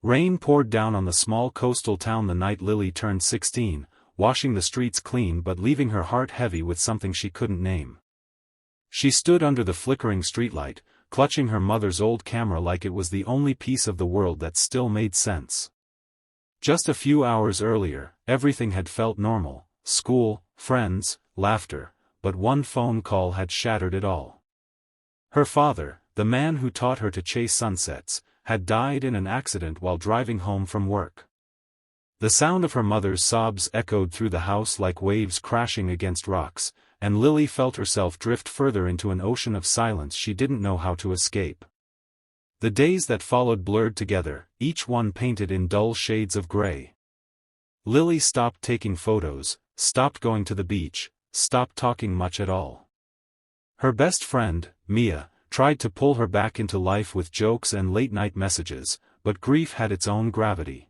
Rain poured down on the small coastal town the night Lily turned 16, washing the streets clean but leaving her heart heavy with something she couldn't name. She stood under the flickering streetlight, clutching her mother's old camera like it was the only piece of the world that still made sense. Just a few hours earlier, everything had felt normal: school, friends, laughter, but one phone call had shattered it all. Her father, the man who taught her to chase sunsets, had died in an accident while driving home from work. The sound of her mother's sobs echoed through the house like waves crashing against rocks, and Lily felt herself drift further into an ocean of silence she didn't know how to escape. The days that followed blurred together, each one painted in dull shades of gray. Lily stopped taking photos, stopped going to the beach, stopped talking much at all. Her best friend, Mia, tried to pull her back into life with jokes and late-night messages, but grief had its own gravity.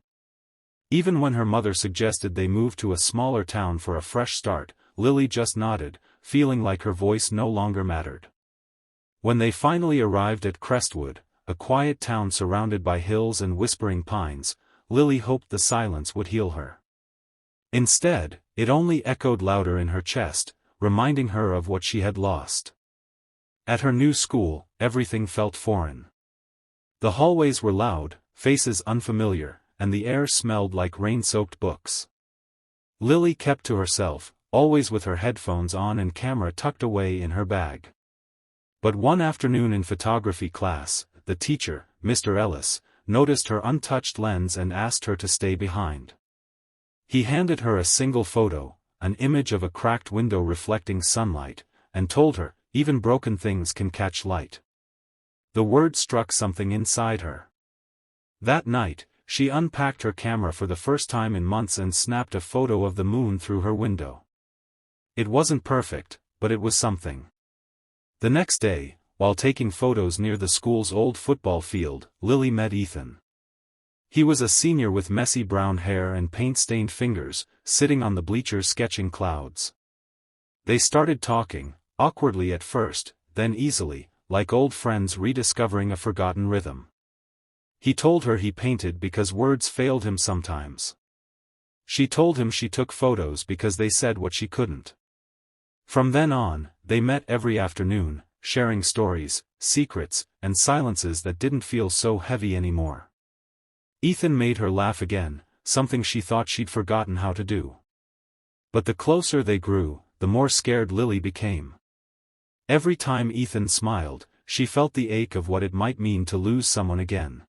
Even when her mother suggested they move to a smaller town for a fresh start, Lily just nodded, feeling like her voice no longer mattered. When they finally arrived at Crestwood, a quiet town surrounded by hills and whispering pines, Lily hoped the silence would heal her. Instead, it only echoed louder in her chest, reminding her of what she had lost. At her new school, everything felt foreign. The hallways were loud, faces unfamiliar, and the air smelled like rain-soaked books. Lily kept to herself, always with her headphones on and camera tucked away in her bag. But one afternoon in photography class, the teacher, Mr. Ellis, noticed her untouched lens and asked her to stay behind. He handed her a single photo, an image of a cracked window reflecting sunlight, and told her, "Even broken things can catch light." The word struck something inside her. That night, she unpacked her camera for the first time in months and snapped a photo of the moon through her window. It wasn't perfect, but it was something. The next day, while taking photos near the school's old football field, Lily met Ethan. He was a senior with messy brown hair and paint-stained fingers, sitting on the bleachers sketching clouds. They started talking, awkwardly at first, then easily, like old friends rediscovering a forgotten rhythm. He told her he painted because words failed him sometimes. She told him she took photos because they said what she couldn't. From then on, they met every afternoon, sharing stories, secrets, and silences that didn't feel so heavy anymore. Ethan made her laugh again, something she thought she'd forgotten how to do. But the closer they grew, the more scared Lily became. Every time Ethan smiled, she felt the ache of what it might mean to lose someone again.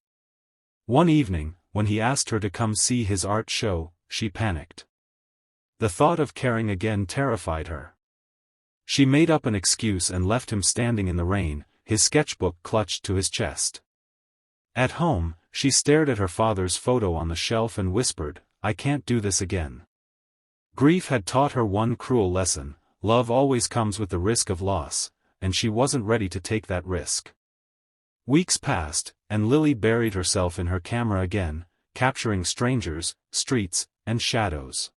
One evening, when he asked her to come see his art show, she panicked. The thought of caring again terrified her. She made up an excuse and left him standing in the rain, his sketchbook clutched to his chest. At home, she stared at her father's photo on the shelf and whispered, "I can't do this again." Grief had taught her one cruel lesson: love always comes with the risk of loss, and she wasn't ready to take that risk. Weeks passed, and Lily buried herself in her camera again, capturing strangers, streets, and shadows.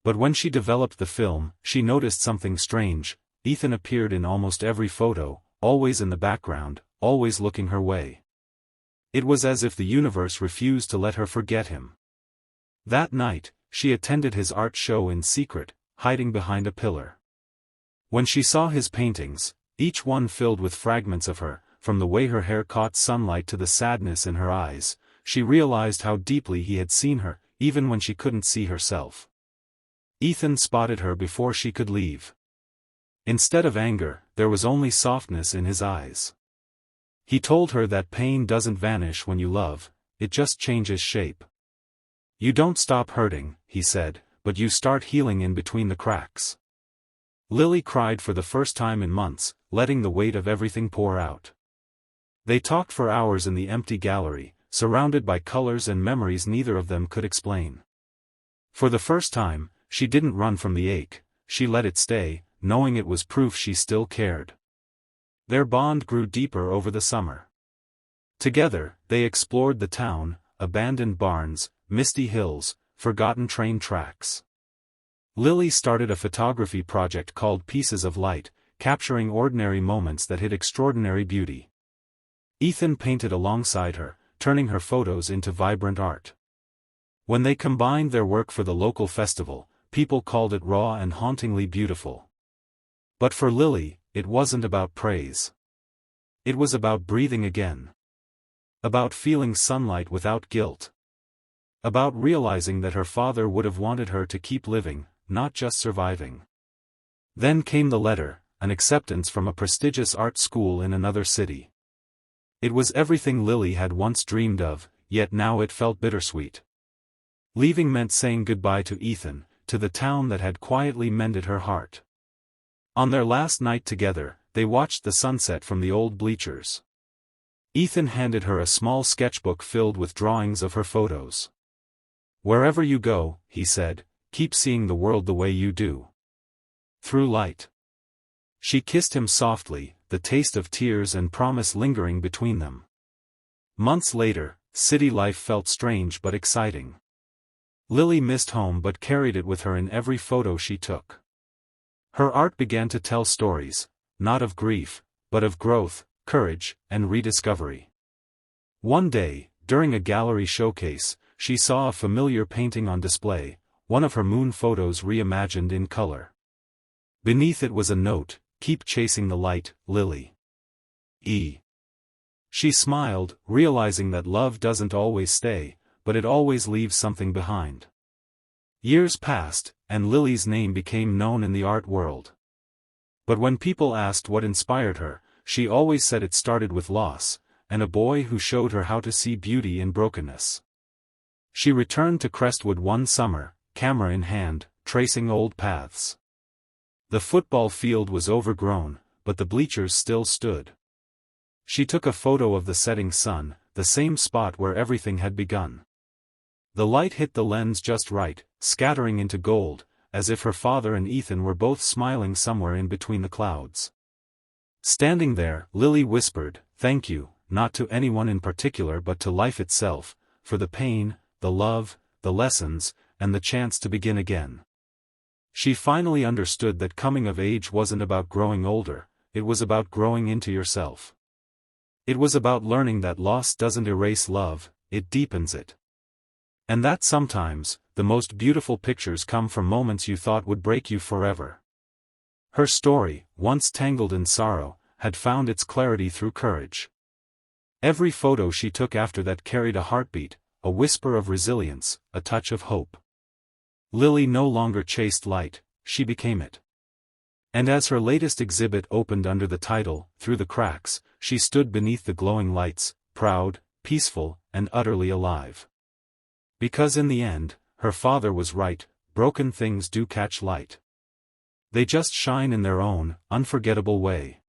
But when she developed the film, she noticed something strange. Ethan appeared in almost every photo, always in the background, always looking her way. It was as if the universe refused to let her forget him. That night, she attended his art show in secret, hiding behind a pillar. When she saw his paintings, each one filled with fragments of her, from the way her hair caught sunlight to the sadness in her eyes, she realized how deeply he had seen her, even when she couldn't see herself. Ethan spotted her before she could leave. Instead of anger, there was only softness in his eyes. He told her that pain doesn't vanish when you love, it just changes shape. "You don't stop hurting," he said, "but you start healing in between the cracks." Lily cried for the first time in months, letting the weight of everything pour out. They talked for hours in the empty gallery, surrounded by colors and memories neither of them could explain. For the first time, she didn't run from the ache, she let it stay, knowing it was proof she still cared. Their bond grew deeper over the summer. Together, they explored the town, abandoned barns, misty hills, forgotten train tracks. Lily started a photography project called Pieces of Light, capturing ordinary moments that hid extraordinary beauty. Ethan painted alongside her, turning her photos into vibrant art. When they combined their work for the local festival, people called it raw and hauntingly beautiful. But for Lily, it wasn't about praise. It was about breathing again. About feeling sunlight without guilt. About realizing that her father would have wanted her to keep living, not just surviving. Then came the letter, an acceptance from a prestigious art school in another city. It was everything Lily had once dreamed of, yet now it felt bittersweet. Leaving meant saying goodbye to Ethan, to the town that had quietly mended her heart. On their last night together, they watched the sunset from the old bleachers. Ethan handed her a small sketchbook filled with drawings of her photos. "Wherever you go," he said, "keep seeing the world the way you do. Through light." She kissed him softly, the taste of tears and promise lingering between them. Months later, city life felt strange but exciting. Lily missed home but carried it with her in every photo she took. Her art began to tell stories, not of grief, but of growth, courage, and rediscovery. One day, during a gallery showcase, she saw a familiar painting on display, one of her moon photos reimagined in color. Beneath it was a note, "Keep chasing the light, Lily. E." She smiled, realizing that love doesn't always stay, but it always leaves something behind. Years passed, and Lily's name became known in the art world. But when people asked what inspired her, she always said it started with loss, and a boy who showed her how to see beauty in brokenness. She returned to Crestwood one summer, camera in hand, tracing old paths. The football field was overgrown, but the bleachers still stood. She took a photo of the setting sun, the same spot where everything had begun. The light hit the lens just right, scattering into gold, as if her father and Ethan were both smiling somewhere in between the clouds. Standing there, Lily whispered, "Thank you, not to anyone in particular but to life itself, for the pain, the love, the lessons, and the chance to begin again." She finally understood that coming of age wasn't about growing older, it was about growing into yourself. It was about learning that loss doesn't erase love, it deepens it. And that sometimes, the most beautiful pictures come from moments you thought would break you forever. Her story, once tangled in sorrow, had found its clarity through courage. Every photo she took after that carried a heartbeat, a whisper of resilience, a touch of hope. Lily no longer chased light, she became it. And as her latest exhibit opened under the title, "Through the Cracks," she stood beneath the glowing lights, proud, peaceful, and utterly alive. Because in the end, her father was right, broken things do catch light. They just shine in their own, unforgettable way.